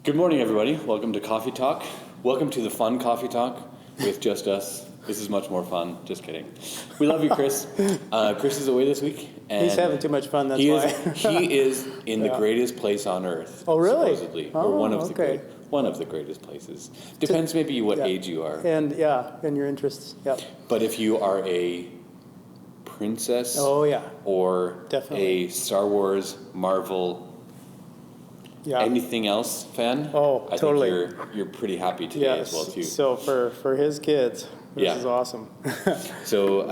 Good morning, everybody. Welcome to Coffee Talk. Welcome to the fun Coffee Talk with just us. This is much more fun. Just kidding. We love you, Chris. Chris is away this week. And he's having too much fun, that's why. He is in the greatest place on earth. Oh, really? Supposedly. Or one of the greatest places. Depends maybe what age you are. And your interests. Yep. But if you are a princess or definitely a Star Wars, Marvel, anything else fan? Oh, I totally. think you're pretty happy today as well too. So for his kids, this is awesome. So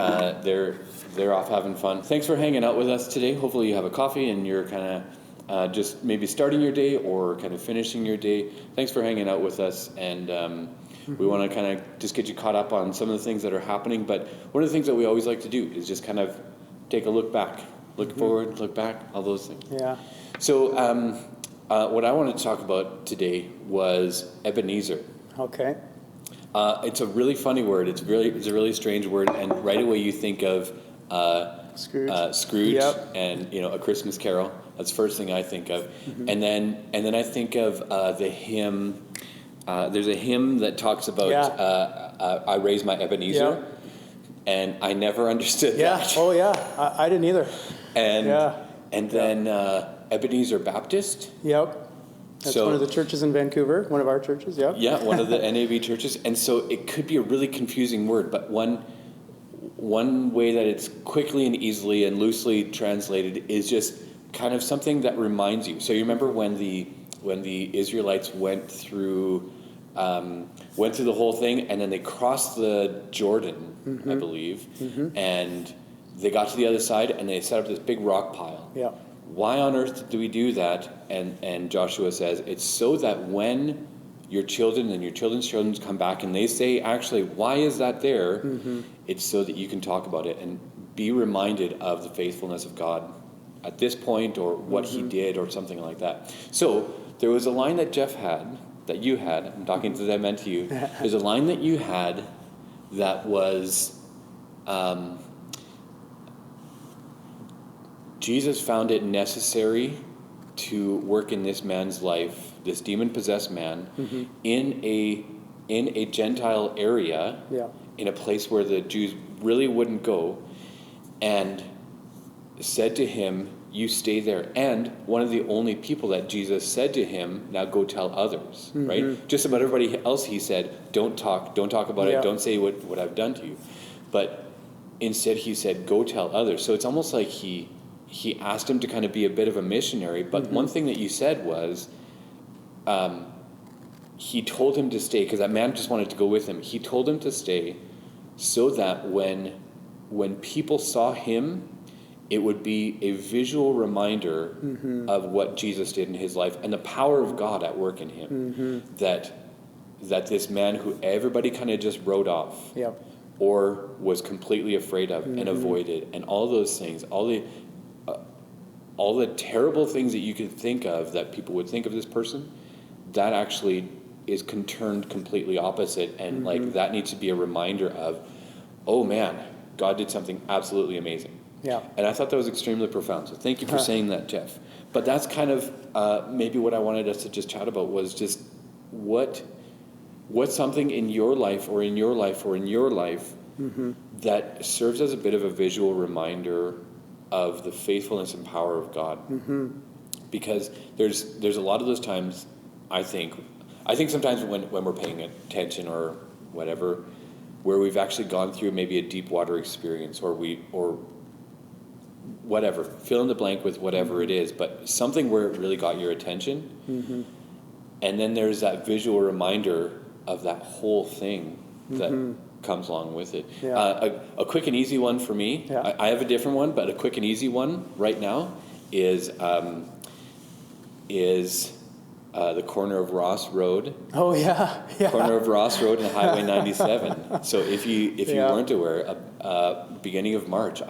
they're off having fun. Thanks for hanging out with us today. Hopefully you have a coffee and you're kind of just maybe starting your day or kind of finishing your day. Thanks for hanging out with us, and we want to kind of just get you caught up on some of the things that are happening. But one of the things that we always like to do is just kind of take a look back, look forward, look back, all those things. Yeah. So what I wanted to talk about today was Ebeneezer. Okay. It's a really funny word. It's a really strange word, and right away you think of Scrooge, and A Christmas Carol. That's the first thing I think of, and then I think of the hymn. There's a hymn that talks about I raise my Ebeneezer, and I never understood that. Oh yeah, I didn't either. And then Ebenezer Baptist. Yep. That's one of the churches in Vancouver, one of our churches, Yeah, one of the NAV churches. And so it could be a really confusing word, but one way that it's quickly and easily and loosely translated is just kind of something that reminds you. So you remember when the Israelites went through the whole thing, and then they crossed the Jordan, I believe, and they got to the other side, and they set up this big rock pile. Yeah. Why on earth do we do that? And Joshua says, it's so that when your children and your children's children come back and they say, actually, why is that there? It's so that you can talk about it and be reminded of the faithfulness of God at this point, or what he did, or something like that. So there was a line that Jeff had, that you had, I'm talking to them and to you. There's a line that you had that was, Jesus found it necessary to work in this man's life, this demon-possessed man, in a Gentile area, in a place where the Jews really wouldn't go, and said to him, you stay there. And one of the only people that Jesus said to him, now go tell others, right? Just about everybody else he said, don't talk about it, don't say what I've done to you. But instead he said, go tell others. So it's almost like he asked him to kind of be a bit of a missionary, but one thing that you said was, he told him to stay, because that man just wanted to go with him. He told him to stay so that when people saw him, it would be a visual reminder of what Jesus did in his life and the power of God at work in him. That this man who everybody kind of just wrote off or was completely afraid of and avoided, and all those things, all the terrible things that you could think of that people would think of this person, that actually is turned completely opposite. And like that needs to be a reminder of, oh man, God did something absolutely amazing. Yeah. And I thought that was extremely profound. So thank you for saying that, Jeff. But that's kind of maybe what I wanted us to just chat about, was just what's something in your life or in your life or in your life that serves as a bit of a visual reminder of the faithfulness and power of God. Because there's a lot of those times, I think sometimes when we're paying attention or whatever, where we've actually gone through maybe a deep water experience, or whatever, fill in the blank with whatever it is, but something where it really got your attention. And then there's that visual reminder of that whole thing that comes along with it. A quick and easy one for me, I have a different one, but a quick and easy one right now is the corner of Ross Road. Oh yeah. Corner of Ross Road and Highway 97. So if you weren't aware, beginning of March,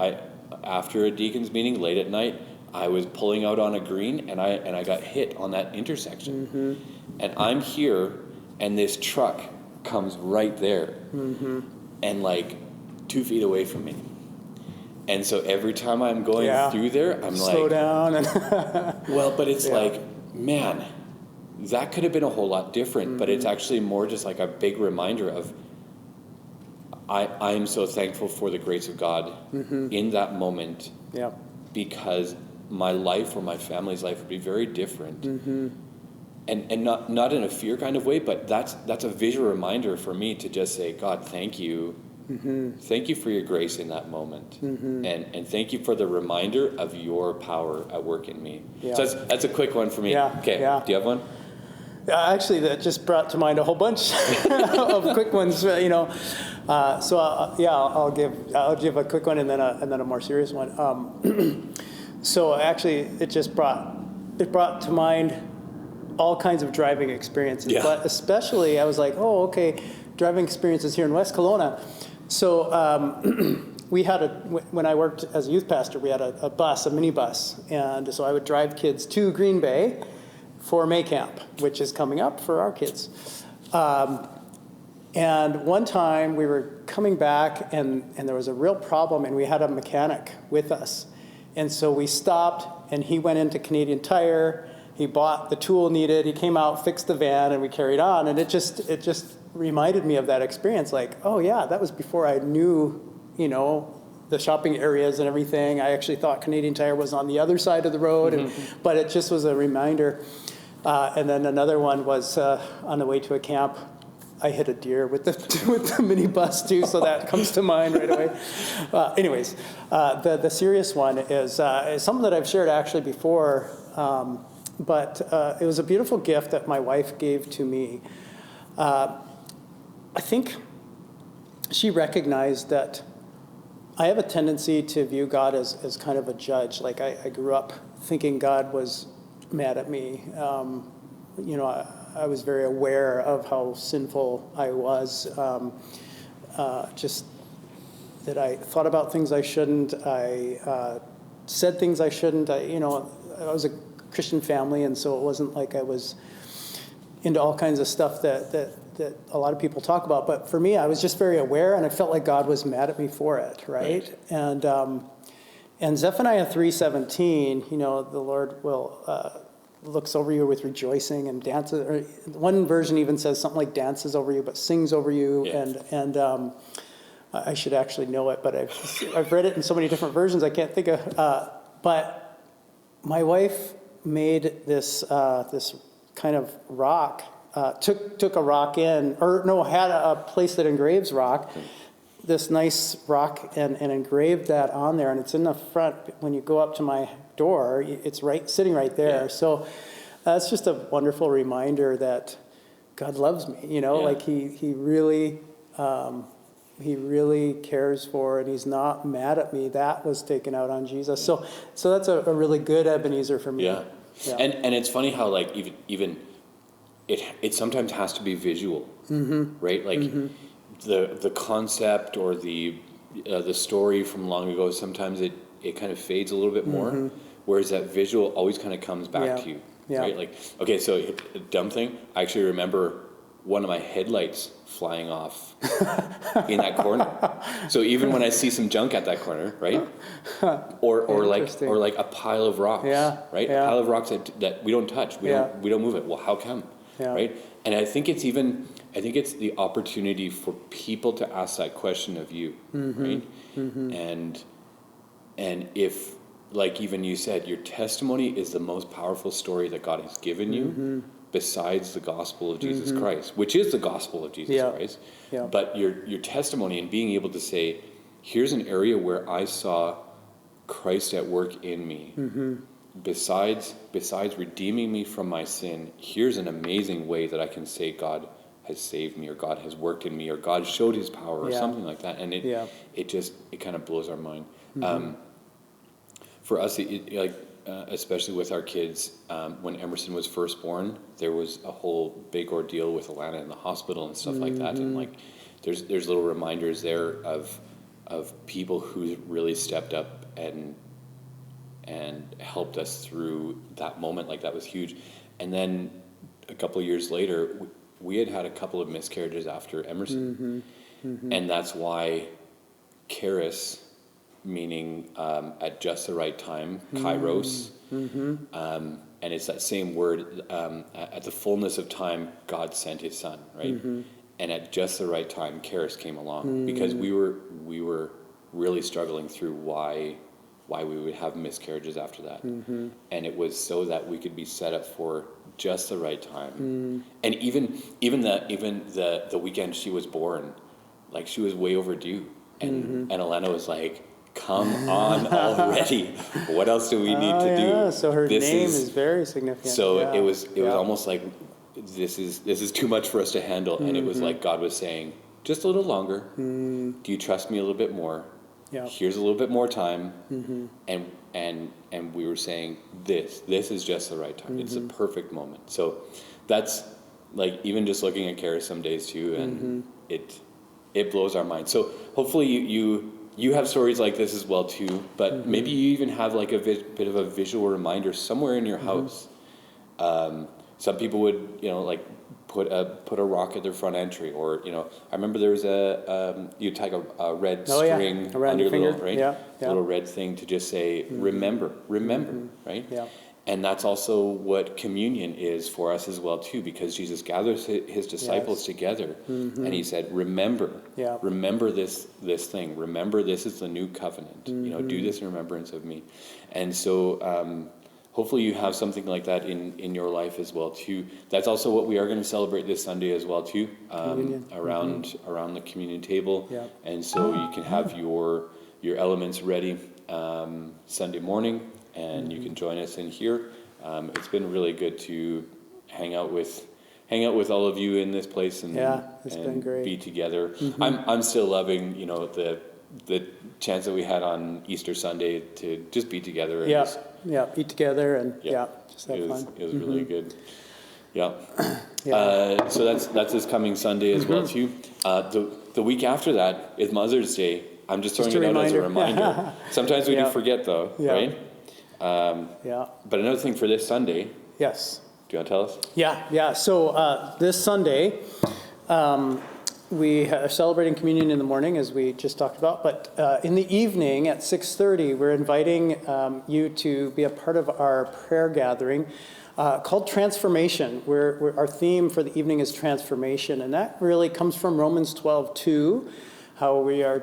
after a deacon's meeting late at night, I was pulling out on a green, and I got hit on that intersection. And I'm here, and this truck comes right there, and like 2 feet away from me. And so every time I'm going through there, I'm slow down. Well, but it's like, man, that could have been a whole lot different, but it's actually more just like a big reminder of, I am so thankful for the grace of God in that moment, because my life or my family's life would be very different. And not in a fear kind of way, but that's a visual reminder for me to just say, God, thank you. Thank you for your grace in that moment. And thank you for the reminder of your power at work in me. So that's a quick one for me. Okay, do you have one? Actually, that just brought to mind a whole bunch of quick ones. So I'll give a quick one and then a more serious one. So actually, it brought to mind all kinds of driving experiences, but especially I was like, oh, okay, driving experiences here in West Kelowna. So we had when I worked as a youth pastor, we had a minibus, and so I would drive kids to Green Bay for May Camp, which is coming up for our kids. And one time we were coming back and there was a real problem, and we had a mechanic with us. And so we stopped, and he went into Canadian Tire, he bought the tool needed, he came out, fixed the van, and we carried on. And it just reminded me of that experience, like, oh yeah, that was before I knew, the shopping areas and everything. I actually thought Canadian Tire was on the other side of the road, but it just was a reminder. And then another one was on the way to a camp. I hit a deer with the minibus too, so that comes to mind right away. Anyways, the serious one is something that I've shared actually before, but it was a beautiful gift that my wife gave to me. I think she recognized that I have a tendency to view God as kind of a judge. Like I grew up thinking God was mad at me. I was very aware of how sinful I was. Just that I thought about things I shouldn't. I said things I shouldn't. I was a Christian family, and so it wasn't like I was into all kinds of stuff that a lot of people talk about. But for me, I was just very aware, and I felt like God was mad at me for it, right? And Zephaniah 3:17, the Lord will looks over you with rejoicing and dances. Or one version even says something like dances over you, but sings over you. And I should actually know it, but I've read it in so many different versions I can't think of. But my wife made this kind of rock. Took a rock had a place that engraves rock. This nice rock and engraved that on there, and it's in the front. When you go up to my door, it's sitting right there. So that's just a wonderful reminder that God loves me. Like he really cares for, and he's not mad at me. That was taken out on Jesus. So that's a really good Ebenezer for me. Yeah. And it's funny how like even it sometimes has to be visual, right? Like the concept or the story from long ago, sometimes it kind of fades a little bit more, whereas that visual always kind of comes back to you, right? Like, okay, so a dumb thing, I actually remember one of my headlights flying off in that corner. So even when I see some junk at that corner, right? Or like a pile of rocks, right? A pile of rocks that we don't touch, we don't move it. Well, how come, right? And I think it's the opportunity for people to ask that question of you, right? And if, like even you said, your testimony is the most powerful story that God has given you, besides the gospel of Jesus Christ, which is the gospel of Jesus Christ. But your testimony and being able to say, here's an area where I saw Christ at work in me. Besides redeeming me from my sin, here's an amazing way that I can say God has saved me, or God has worked in me, or God showed his power, or something like that. And it kind of blows our mind. For us, especially with our kids, when Emerson was first born, there was a whole big ordeal with Alana in the hospital and stuff like that. And like, there's little reminders there of people who really stepped up and helped us through that moment. Like, that was huge. And then a couple of years later, we had a couple of miscarriages after Emerson. And that's why Charis, meaning at just the right time, Kairos, and it's that same word, at the fullness of time, God sent his son, right? And at just the right time, Karis came along, because we were really struggling through why we would have miscarriages after that. And it was so that we could be set up for just the right time. And even the weekend she was born, like, she was way overdue. And Elena was like, come on already. What else do we need to do? So her name is very significant. So it was almost like, this is too much for us to handle. And it was like God was saying, just a little longer. Do you trust me a little bit more? Here's a little bit more time. And we were saying, this is just the right time. It's a perfect moment. So that's, like, even just looking at Karis some days too, and it blows our mind. So hopefully you have stories like this as well too, but maybe you even have like a bit of a visual reminder somewhere in your house. Some people would, like, put a rock at their front entry, or, I remember there was you'd tie a red string around under your your finger. little, right? Little red thing to just say, remember, right? Yeah. And that's also what communion is for us as well too, because Jesus gathers his disciples together, and he said, remember this thing. Remember, this is the new covenant. Do this in remembrance of me. And so hopefully you have something like that in your life as well too. That's also what we are going to celebrate this Sunday as well too, around the communion table. And so you can have your elements ready Sunday morning, and you can join us in here. It's been really good to hang out with all of you in this place, and been great. Be together. I'm still loving the chance that we had on Easter Sunday to just be together. And eat together and just have fun. It was really good. So that's this coming Sunday as well too. The week after that is Mother's Day. I'm just throwing it out as a reminder. Sometimes we do forget though, right? But another thing for this Sunday. Yes. Do you want to tell us? Yeah. So this Sunday, we are celebrating communion in the morning, as we just talked about. But in the evening at 6:30, we're inviting you to be a part of our prayer gathering called Transformation. Our theme for the evening is transformation, and that really comes from Romans 12:2. How we are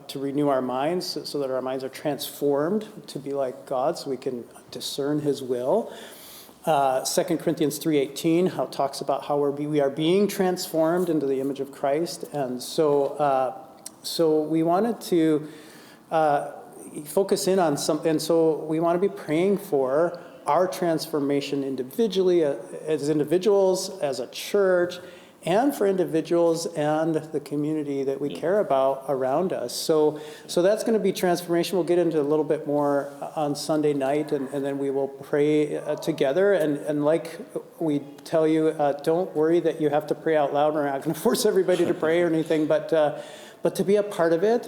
to renew our minds so that our minds are transformed to be like God, so we can discern his will. 2 Corinthians 3:18, how it talks about how we are being transformed into the image of Christ. And so we wanted to focus in on something. And so we want to be praying for our transformation individually, as individuals, as a church, and for individuals and the community that we care about around us. So that's going to be transformation. We'll get into a little bit more on Sunday night, and then we will pray together. And like we tell you, don't worry that you have to pray out loud. We're not going to force everybody to pray or anything, but to be a part of it,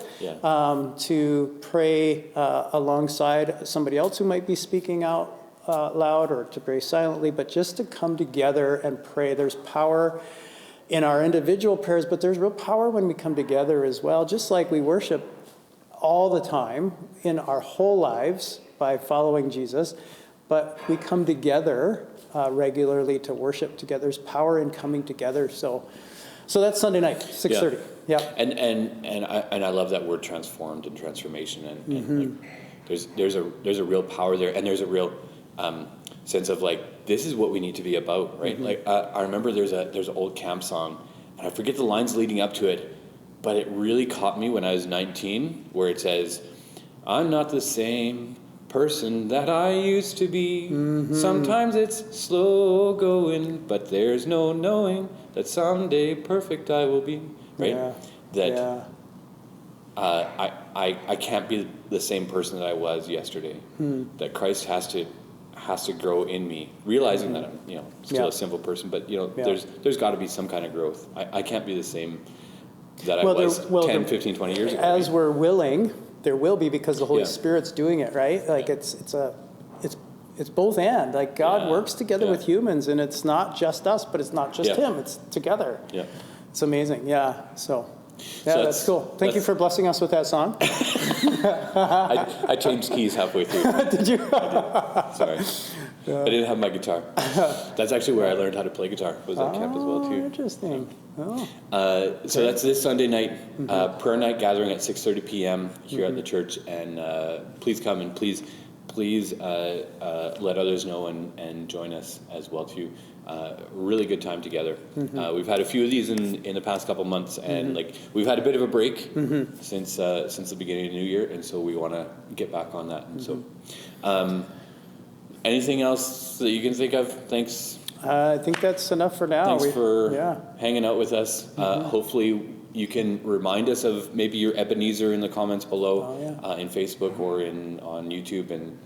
to pray alongside somebody else who might be speaking out loud, or to pray silently, but just to come together and pray. There's power in our individual prayers, but there's real power when we come together as well, just like we worship all the time in our whole lives by following Jesus, but we come together regularly to worship together. There's power in coming together. So that's Sunday night, 6:30. And I love that word, transformed and transformation, and like, there's a real power there, and there's a real sense of like, this is what we need to be about, right? Like I remember there's an old camp song, and I forget the lines leading up to it, but it really caught me when I was 19, where it says, I'm not the same person that I used to be. Sometimes it's slow going, but there's no knowing that someday perfect I will be, right? I can't be the same person that I was yesterday. That Christ has to grow in me, realizing that I'm still a simple person, but there's got to be some kind of growth. I can't be the same that I was 10, 15, 20 years ago. As we're willing, there will be, because the Holy Spirit's doing it, right? Like it's both and. Like God works together with humans, and it's not just us, but it's not just him. It's together. It's amazing. So that's cool. Thank you for blessing us with that song. I changed keys halfway through. Did you? I did. Sorry. I didn't have my guitar. That's actually where I learned how to play guitar, was at camp as well too. Interesting. Oh. So that's this Sunday night, prayer night gathering at 6:30 p.m. here at the church, and please come and please let others know and join us as well too. Really good time together. We've had a few of these in the past couple months, and like we've had a bit of a break since the beginning of the new year, and so we want to get back on that. And so, anything else that you can think of? Thanks. I think that's enough for now. Thanks for hanging out with us. Hopefully you can remind us of maybe your Ebeneezer in the comments below in Facebook or on YouTube, and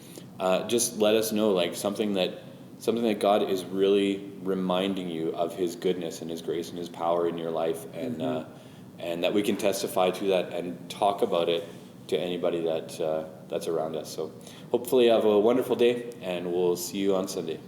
just let us know like something that God is really reminding you of His goodness and His grace and His power in your life, and that we can testify to that and talk about it to anybody that's around us. So hopefully you have a wonderful day, and we'll see you on Sunday.